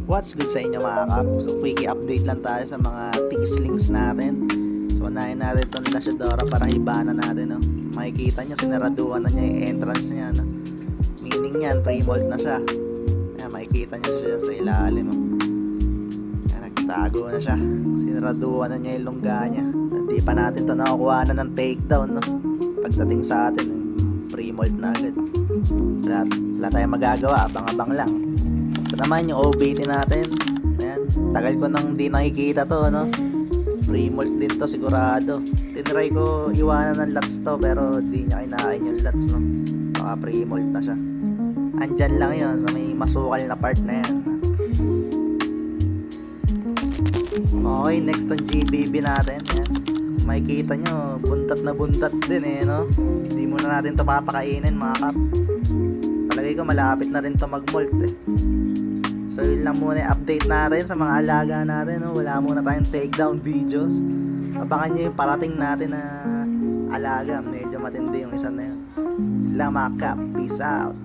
What's good sa inyo mga kap? So quickie update lang tayo sa mga T-slings natin. So unahin natin itong Lashadora para hibanan natin, no? Makikita nyo, sinaraduhan na niya yung entrance niya, no? Meaning yan, pre-molt na siya. Ayan, makikita nyo siya sa ilalim, no? Ayan, nagtago na siya. Sinaraduhan na niya yung lungga niya. Hindi pa natin ito nakukuha na ng takedown, no? Pagdating sa atin, pre-molt na agad. Wala tayong magagawa, abang-abang lang. Ito naman yung OBT natin. Ayan, tagal ko nang di nakikita to, no? Pre-molt din to sigurado. Tinry ko iwanan ng lots to pero di niya kinain yung lots, no? Baka pre-molt na siya. Andyan lang yun sa may masukal na part na yan. Okay, next on GBB natin. Ayan, makikita nyo, buntat na buntat din eh, no? Hindi muna natin to papakainin mga kap. Palagay ko malapit na rin to mag-molt eh. So yun lang muna yung update natin sa mga alaga natin, no? Wala muna tayong takedown videos. Abangan nyo yung parating natin na alaga. Medyo matindi yung isa na yun. Yun lang mga kap. Peace out.